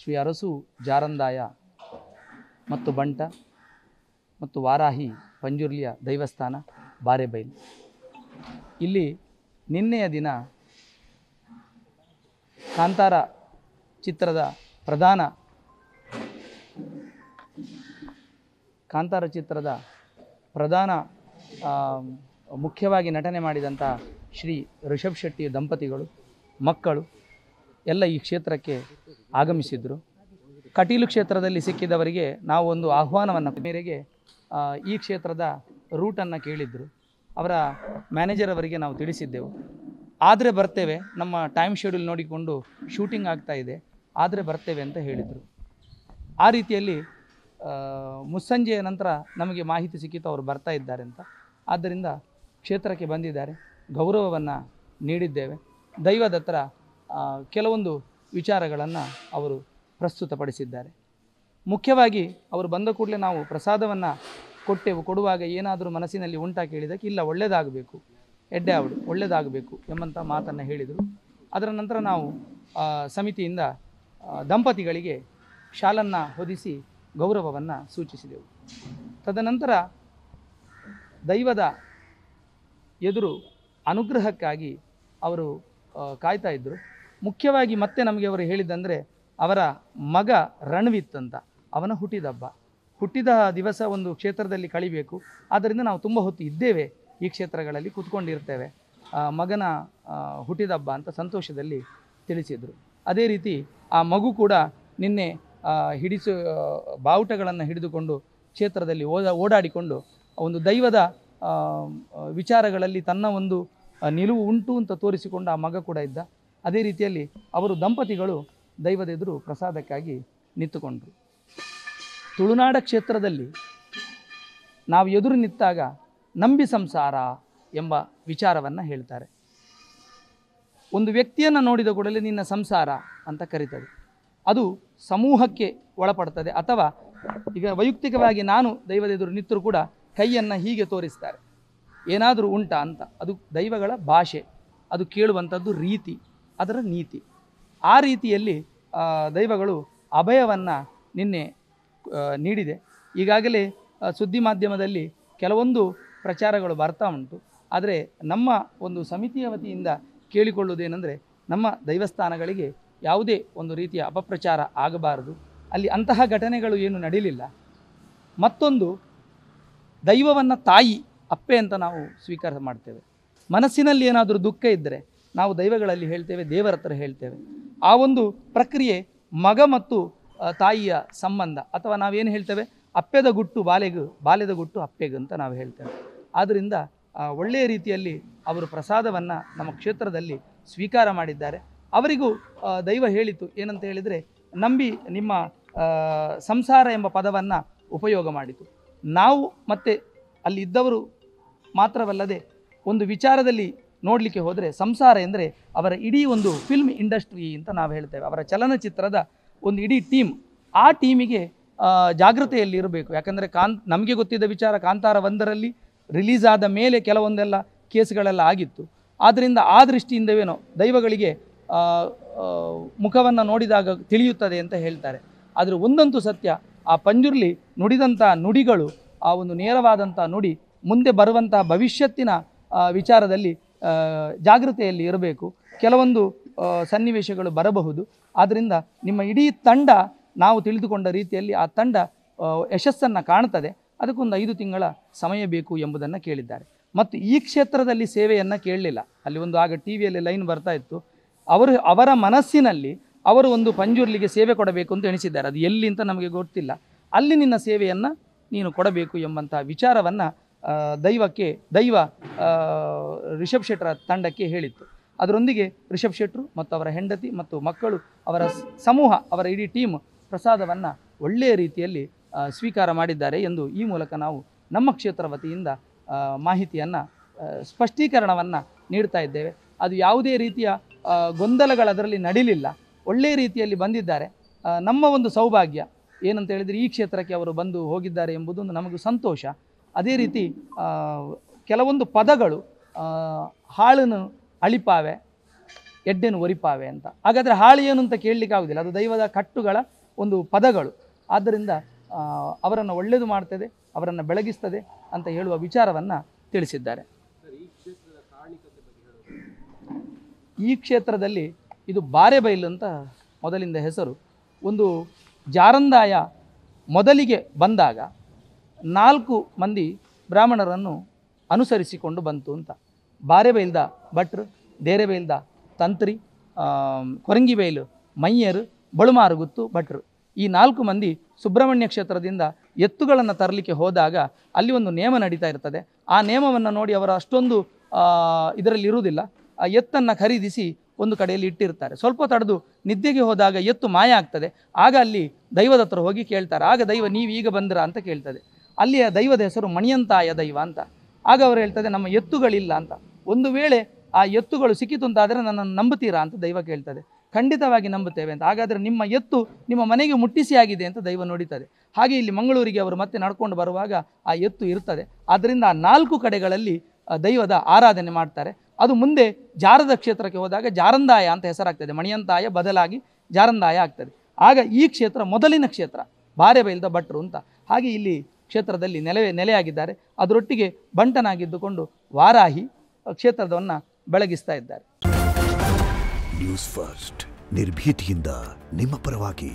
ಶ್ರೀ ಅರಸು ಜಾರಂದಾಯ ಮತ್ತು ಬಂಟ ಮತ್ತು ವಾರಾಹಿ ಪಂಜುರ್ಲಿಯ ದೈವಸ್ಥಾನ ಬಾರೆಬೈಲು. ಇಲ್ಲಿ ನಿನ್ನೆಯ ದಿನ ಕಾಂತಾರ ಚಿತ್ರದ ಪ್ರಧಾನ ಮುಖ್ಯವಾಗಿ ನಟನೆ ಮಾಡಿದಂಥ ಶ್ರೀ ರಿಷಬ್ ಶೆಟ್ಟಿ ದಂಪತಿಗಳು ಮಕ್ಕಳು ಎಲ್ಲ ಈ ಕ್ಷೇತ್ರಕ್ಕೆ ಆಗಮಿಸಿದರು. ಕಟೀಲು ಕ್ಷೇತ್ರದಲ್ಲಿ ಸಿಕ್ಕಿದವರಿಗೆ ನಾವು ಒಂದು ಆಹ್ವಾನವನ್ನು ಮೇರೆಗೆ ಈ ಕ್ಷೇತ್ರದ ರೂಟನ್ನು ಕೇಳಿದ್ರು. ಅವರ ಮ್ಯಾನೇಜರ್ ಅವರಿಗೆ ನಾವು ತಿಳಿಸಿದ್ದೆವು. ಆದರೆ ಬರ್ತೇವೆ, ನಮ್ಮ ಟೈಮ್ ಶೆಡ್ಯೂಲ್ ನೋಡಿಕೊಂಡು ಶೂಟಿಂಗ್ ಆಗ್ತಾ ಇದೆ, ಆದರೆ ಬರ್ತೇವೆ ಅಂತ ಹೇಳಿದರು. ಆ ರೀತಿಯಲ್ಲಿ ಮುಸ್ಸಂಜೆಯ ನಂತರ ನಮಗೆ ಮಾಹಿತಿ ಸಿಕ್ಕಿತು ಅವರು ಬರ್ತಾ ಇದ್ದಾರೆ ಅಂತ. ಆದ್ದರಿಂದ ಕ್ಷೇತ್ರಕ್ಕೆ ಬಂದಿದ್ದಾರೆ, ಗೌರವವನ್ನು ನೀಡಿದ್ದೇವೆ. ದೈವದ ಹತ್ರ ಕೆಲವೊಂದು ವಿಚಾರಗಳನ್ನು ಅವರು ಪ್ರಸ್ತುತಪಡಿಸಿದ್ದಾರೆ. ಮುಖ್ಯವಾಗಿ ಅವರು ಬಂದ ಕೂಡಲೇ ನಾವು ಪ್ರಸಾದವನ್ನು ಕೊಡುವಾಗ ಏನಾದರೂ ಮನಸ್ಸಿನಲ್ಲಿ ಉಂಟಾ ಕೇಳಿದಕ್ಕೆ ಇಲ್ಲ, ಒಳ್ಳೆಯದಾಗಬೇಕು, ಎಡ್ಡೆ ಅವಳು ಒಳ್ಳೆಯದಾಗಬೇಕು ಎಂಬಂಥ ಮಾತನ್ನು ಹೇಳಿದರು. ಅದರ ನಂತರ ನಾವು ಸಮಿತಿಯಿಂದ ದಂಪತಿಗಳಿಗೆ ಶಾಲನ್ನು ಹೊದಿಸಿ ಗೌರವವನ್ನು ಸೂಚಿಸಿದೆವು. ತದನಂತರ ದೈವದ ಎದುರು ಅನುಗ್ರಹಕ್ಕಾಗಿ ಅವರು ಕಾಯ್ತಾ ಇದ್ದರು. ಮುಖ್ಯವಾಗಿ ಮತ್ತೆ ನಮಗೆ ಅವರು ಹೇಳಿದ್ದಂದರೆ ಅವರ ಮಗ ರಣವಿತ್ ಅಂತ, ಅವನ ಹುಟ್ಟಿದ ದಿವಸ ಒಂದು ಕ್ಷೇತ್ರದಲ್ಲಿ ಕಳಿಬೇಕು, ಆದ್ದರಿಂದ ನಾವು ತುಂಬ ಹೊತ್ತು ಇದ್ದೇವೆ ಈ ಕ್ಷೇತ್ರಗಳಲ್ಲಿ ಕೂತ್ಕೊಂಡಿರ್ತೇವೆ, ಮಗನ ಹುಟ್ಟಿದಬ್ಬ ಅಂತ ಸಂತೋಷದಲ್ಲಿ ತಿಳಿಸಿದರು. ಅದೇ ರೀತಿ ಆ ಮಗು ಕೂಡ ನಿನ್ನೆ ಬಾವುಟಗಳನ್ನು ಹಿಡಿದುಕೊಂಡು ಕ್ಷೇತ್ರದಲ್ಲಿ ಓಡಾಡಿಕೊಂಡು ಒಂದು ದೈವದ ವಿಚಾರಗಳಲ್ಲಿ ತನ್ನ ಒಂದು ನಿಲುವು ಉಂಟು ಅಂತ ತೋರಿಸಿಕೊಂಡು ಆ ಮಗ ಕೂಡ ಇದ್ದ. ಅದೇ ರೀತಿಯಲ್ಲಿ ಅವರು ದಂಪತಿಗಳು ದೈವದ ಎದುರು ಪ್ರಸಾದಕ್ಕಾಗಿ ನಿಂತುಕೊಂಡರು. ತುಳುನಾಡ ಕ್ಷೇತ್ರದಲ್ಲಿ ನಾವು ಎದುರು ನಿಂತಾಗ ನಂಬಿ ಸಂಸಾರ ಎಂಬ ವಿಚಾರವನ್ನು ಹೇಳ್ತಾರೆ. ಒಂದು ವ್ಯಕ್ತಿಯನ್ನು ನೋಡಿದ ಕೂಡಲೇ ನಿನ್ನ ಸಂಸಾರ ಅಂತ ಕರೀತದೆ. ಅದು ಸಮೂಹಕ್ಕೆ ಒಳಪಡ್ತದೆ, ಅಥವಾ ಈಗ ವೈಯಕ್ತಿಕವಾಗಿ ನಾನು ದೈವದ ಎದುರು ನಿಂತರೂ ಕೂಡ ಕೈಯನ್ನು ಹೀಗೆ ತೋರಿಸ್ತಾರೆ, ಏನಾದರೂ ಉಂಟಾ ಅಂತ. ಅದು ದೈವಗಳ ಭಾಷೆ, ಅದು ಕೇಳುವಂಥದ್ದು ರೀತಿ, ಅದರ ನೀತಿ. ಆ ರೀತಿಯಲ್ಲಿ ದೈವಗಳು ಅಭಯವನ್ನು ನಿನ್ನೆ ನೀಡಿದೆ. ಈಗಾಗಲೇ ಸುದ್ದಿ ಮಾಧ್ಯಮದಲ್ಲಿ ಕೆಲವೊಂದು ಪ್ರಚಾರಗಳು ಬರ್ತಾ ಉಂಟು. ಆದರೆ ನಮ್ಮ ಒಂದು ಸಮಿತಿಯ ವತಿಯಿಂದ ಕೇಳಿಕೊಳ್ಳುವುದೇನೆಂದರೆ, ನಮ್ಮ ದೈವಸ್ಥಾನಗಳಿಗೆ ಯಾವುದೇ ಒಂದು ರೀತಿಯ ಅಪಪ್ರಚಾರ ಆಗಬಾರದು, ಅಲ್ಲಿ ಅಂತಹ ಘಟನೆಗಳು ಏನು ನಡೀಲಿಲ್ಲ. ಮತ್ತೊಂದು, ದೈವವನ್ನು ತಾಯಿ ಅಪ್ಪೆ ಅಂತ ನಾವು ಸ್ವೀಕಾರ ಮಾಡ್ತೇವೆ. ಮನಸ್ಸಿನಲ್ಲಿ ಏನಾದರೂ ದುಃಖ ಇದ್ದರೆ ನಾವು ದೈವಗಳಲ್ಲಿ ಹೇಳ್ತೇವೆ, ದೇವರ ಹತ್ರ ಹೇಳ್ತೇವೆ. ಆ ಒಂದು ಪ್ರಕ್ರಿಯೆ ಮಗ ಮತ್ತು ತಾಯಿಯ ಸಂಬಂಧ, ಅಥವಾ ನಾವೇನು ಹೇಳ್ತೇವೆ, ಅಪ್ಪೆದ ಗುಟ್ಟು ಬಾಲೆಗೂ, ಬಾಲ್ಯದ ಗುಟ್ಟು ಅಪ್ಪೆಗೂ ಅಂತ ನಾವು ಹೇಳ್ತೇವೆ. ಆದ್ದರಿಂದ ಒಳ್ಳೆಯ ರೀತಿಯಲ್ಲಿ ಅವರು ಪ್ರಸಾದವನ್ನು ನಮ್ಮ ಕ್ಷೇತ್ರದಲ್ಲಿ ಸ್ವೀಕಾರ ಮಾಡಿದ್ದಾರೆ. ಅವರಿಗೂ ದೈವ ಹೇಳಿತು ಏನಂತ ಹೇಳಿದರೆ, ನಂಬಿ ನಿಮ್ಮ ಸಂಸಾರ ಎಂಬ ಪದವನ್ನು ಉಪಯೋಗ ಮಾಡಿತು. ನಾವು ಮತ್ತು ಅಲ್ಲಿ ಇದ್ದವರು ಮಾತ್ರವಲ್ಲದೆ ಒಂದು ವಿಚಾರದಲ್ಲಿ ನೋಡಲಿಕ್ಕೆ ಹೋದರೆ ಸಂಸಾರ ಎಂದರೆ ಅವರ ಇಡೀ ಒಂದು ಫಿಲ್ಮ್ ಇಂಡಸ್ಟ್ರಿ ಅಂತ ನಾವು ಹೇಳ್ತೇವೆ. ಅವರ ಚಲನಚಿತ್ರದ ಒಂದು ಇಡೀ ಟೀಮ್, ಆ ಟೀಮಿಗೆ ಜಾಗೃತೆಯಲ್ಲಿ ಇರಬೇಕು. ಯಾಕಂದರೆ ನಮಗೆ ಗೊತ್ತಿದ್ದ ವಿಚಾರ, ಕಾಂತಾರ 1ರಲ್ಲಿ ರಿಲೀಸ್ ಆದ ಮೇಲೆ ಕೆಲವೊಂದೆಲ್ಲ ಕೇಸ್ಗಳೆಲ್ಲ ಆಗಿತ್ತು. ಆದ್ದರಿಂದ ಆ ದೃಷ್ಟಿಯಿಂದವೇನೋ ದೈವಗಳಿಗೆ ಮುಖವನ್ನು ನೋಡಿದಾಗ ತಿಳಿಯುತ್ತದೆ ಅಂತ ಹೇಳ್ತಾರೆ. ಆದರೆ ಒಂದಂತೂ ಸತ್ಯ, ಆ ಪಂಜುರ್ಲಿ ನುಡಿದಂಥ ನುಡಿಗಳು, ಆ ಒಂದು ನೇರವಾದಂಥ ನುಡಿ ಮುಂದೆ ಬರುವಂಥ ಭವಿಷ್ಯತ್ತಿನ ವಿಚಾರದಲ್ಲಿ ಜಾಗೃತೆಯಲ್ಲಿ ಇರಬೇಕು. ಕೆಲವೊಂದು ಸನ್ನಿವೇಶಗಳು ಬರಬಹುದು. ಆದ್ದರಿಂದ ನಿಮ್ಮ ಇಡೀ ತಂಡ, ನಾವು ತಿಳಿದುಕೊಂಡ ರೀತಿಯಲ್ಲಿ ಆ ತಂಡ ಯಶಸ್ಸನ್ನು ಕಾಣ್ತದೆ. ಅದಕ್ಕೊಂದು 5 ತಿಂಗಳ ಸಮಯ ಬೇಕು ಎಂಬುದನ್ನು ಕೇಳಿದ್ದಾರೆ. ಮತ್ತು ಈ ಕ್ಷೇತ್ರದಲ್ಲಿ ಸೇವೆಯನ್ನು ಕೇಳಲಿಲ್ಲ. ಅಲ್ಲಿ ಒಂದು ಆಗ ಟಿ ವಿಯಲ್ಲಿ ಲೈನ್ ಬರ್ತಾ ಇತ್ತು, ಅವರ ಮನಸ್ಸಿನಲ್ಲಿ ಅವರು ಒಂದು ಪಂಜುರ್ಲಿಗೆ ಸೇವೆ ಕೊಡಬೇಕು ಅಂತ ಎಣಿಸಿದ್ದಾರೆ. ಅದು ಎಲ್ಲಿ ಅಂತ ನಮಗೆ ಗೊತ್ತಿಲ್ಲ. ಅಲ್ಲಿ ನಿನ್ನ ಸೇವೆಯನ್ನು ನೀನು ಕೊಡಬೇಕು ಎಂಬಂಥ ವಿಚಾರವನ್ನು ದೈವ ರಿಷಬ್ ಶೆಟ್ಟರ ತಂಡಕ್ಕೆ ಹೇಳಿತ್ತು. ಅದರೊಂದಿಗೆ ರಿಷಬ್ ಶೆಟ್ಟರು ಮತ್ತು ಅವರ ಹೆಂಡತಿ ಮತ್ತು ಮಕ್ಕಳು, ಅವರ ಸಮೂಹ, ಅವರ ಇಡೀ ಟೀಮ್ ಪ್ರಸಾದವನ್ನು ಒಳ್ಳೆಯ ರೀತಿಯಲ್ಲಿ ಸ್ವೀಕಾರ ಮಾಡಿದ್ದಾರೆ ಎಂದು ಈ ಮೂಲಕ ನಾವು ನಮ್ಮ ಕ್ಷೇತ್ರ ವತಿಯಿಂದ ಮಾಹಿತಿಯನ್ನು, ಸ್ಪಷ್ಟೀಕರಣವನ್ನು ನೀಡ್ತಾ ಇದ್ದೇವೆ. ಅದು ಯಾವುದೇ ರೀತಿಯ ಗೊಂದಲಗಳು ಅದರಲ್ಲಿ ನಡೀಲಿಲ್ಲ, ಒಳ್ಳೆಯ ರೀತಿಯಲ್ಲಿ ಬಂದಿದ್ದಾರೆ. ನಮ್ಮ ಒಂದು ಸೌಭಾಗ್ಯ ಏನಂತ ಹೇಳಿದರೆ, ಈ ಕ್ಷೇತ್ರಕ್ಕೆ ಅವರು ಬಂದು ಹೋಗಿದ್ದಾರೆ ಎಂಬುದೊಂದು ನಮಗೂ ಸಂತೋಷ. ಅದೇ ರೀತಿ ಕೆಲವೊಂದು ಪದಗಳು ಹಾಳನ್ನು ಅಳಿಪಾವೆ, ಎಡ್ಡೆನು ಒರಿಪಾವೆ ಅಂತ. ಹಾಗಾದರೆ ಹಾಳಿ ಏನು ಅಂತ ಕೇಳಲಿಕ್ಕೆ ಆಗುದಿಲ್ಲ, ಅದು ದೈವದ ಕಟ್ಟುಗಳ ಒಂದು ಪದಗಳು. ಆದ್ದರಿಂದ ಅವರನ್ನು ಒಳ್ಳೆಯದು ಮಾಡ್ತದೆ, ಅವರನ್ನು ಬೆಳಗಿಸ್ತದೆ ಅಂತ ಹೇಳುವ ವಿಚಾರವನ್ನು ತಿಳಿಸಿದ್ದಾರೆ. ಈ ಕ್ಷೇತ್ರದಲ್ಲಿ ಇದು ಬಾರೆಬೈಲು ಅಂತ ಮೊದಲಿಂದ ಹೆಸರು. ಒಂದು ಜಾರಂದಾಯ ಮೊದಲಿಗೆ ಬಂದಾಗ 4 ಮಂದಿ ಬ್ರಾಹ್ಮಣರನ್ನು ಅನುಸರಿಸಿಕೊಂಡು ಬಂತು ಅಂತ. ಬಾರೆಬೈಲ್ದ ಭಟ್ರು, ದೇರೆಬೈಲ್ದ ತಂತ್ರಿ, ಕೊರಂಗಿಬೈಲು ಮಯ್ಯರು, ಬಳುಮಾರುಗುತ್ತು ಭಟ್ರು. ಈ 4 ಮಂದಿ ಸುಬ್ರಹ್ಮಣ್ಯ ಕ್ಷೇತ್ರದಿಂದ ಎತ್ತುಗಳನ್ನು ತರಲಿಕ್ಕೆ ಹೋದಾಗ ಅಲ್ಲಿ ಒಂದು ನೇಮ ನಡೀತಾ ಇರ್ತದೆ. ಆ ನೇಮವನ್ನು ನೋಡಿ ಅವರು ಅಷ್ಟೊಂದು ಇದರಲ್ಲಿ ಇರುವುದಿಲ್ಲ. ಆ ಎತ್ತನ್ನು ಖರೀದಿಸಿ ಒಂದು ಕಡೆಯಲ್ಲಿ ಇಟ್ಟಿರ್ತಾರೆ. ಸ್ವಲ್ಪ ತಡೆದು ನಿದ್ದೆಗೆ ಹೋದಾಗ ಎತ್ತು ಮಾಯ ಆಗ್ತದೆ. ಆಗ ಅಲ್ಲಿ ದೈವದ ಹತ್ರ ಹೋಗಿ ಕೇಳ್ತಾರೆ. ಆಗ ದೈವ ನೀವು ಈಗ ಬಂದಿರಾ ಅಂತ ಕೇಳ್ತದೆ. ಅಲ್ಲಿಯ ದೈವದ ಹೆಸರು ಮಣಿಯಂತಾಯ ದೈವ ಅಂತ. ಆಗ ಅವರು ಹೇಳ್ತದೆ ನಮ್ಮ ಎತ್ತುಗಳಿಲ್ಲ ಅಂತ. ಒಂದು ವೇಳೆ ಆ ಎತ್ತುಗಳು ಸಿಕ್ಕಿತು ಅಂತಾದರೆ ನನ್ನನ್ನು ನಂಬುತ್ತೀರಾ ಅಂತ ದೈವ ಕೇಳ್ತದೆ. ಖಂಡಿತವಾಗಿ ನಂಬುತ್ತೇವೆ ಅಂತ. ಹಾಗಾದರೆ ನಿಮ್ಮ ಎತ್ತು ನಿಮ್ಮ ಮನೆಗೆ ಮುಟ್ಟಿಸಿ ಆಗಿದೆ ಅಂತ ದೈವ ನೋಡಿತದೆ. ಹಾಗೆ ಇಲ್ಲಿ ಮಂಗಳೂರಿಗೆ ಅವರು ಮತ್ತೆ ನಡ್ಕೊಂಡು ಬರುವಾಗ ಆ ಎತ್ತು ಇರ್ತದೆ. ಆದ್ದರಿಂದ ಆ 4 ಕಡೆಗಳಲ್ಲಿ ದೈವದ ಆರಾಧನೆ ಮಾಡ್ತಾರೆ. ಅದು ಮುಂದೆ ಜಾರದ ಕ್ಷೇತ್ರಕ್ಕೆ ಹೋದಾಗ ಜಾರಂದಾಯ ಅಂತ ಹೆಸರಾಗ್ತದೆ. ಮಣಿಯಂತಾಯ ಬದಲಾಗಿ ಜಾರಂದಾಯ ಆಗ್ತದೆ. ಆಗ ಈ ಕ್ಷೇತ್ರ ಮೊದಲಿನ ಕ್ಷೇತ್ರ ಬಾರೆಬೈಲ್ದ ಭಟ್ರು ಅಂತ. ಹಾಗೆ ಇಲ್ಲಿ ಕ್ಷೇತ್ರದಲ್ಲಿ ನೆಲೆಯಾಗಿದ್ದಾರೆ. ಅದರೊಟ್ಟಿಗೆ ಬಂಟನಾಗಿದ್ದುಕೊಂಡು ವಾರಾಹಿ ಕ್ಷೇತ್ರದವನ್ನು ಬೆಳಗಿಸ್ತಾ ಇದ್ದಾರೆ. ನ್ಯೂಸ್ ಫಸ್ಟ್ ನಿರ್ಭೀತಿಯಿಂದ ನಿಮ್ಮ ಪರವಾಗಿ.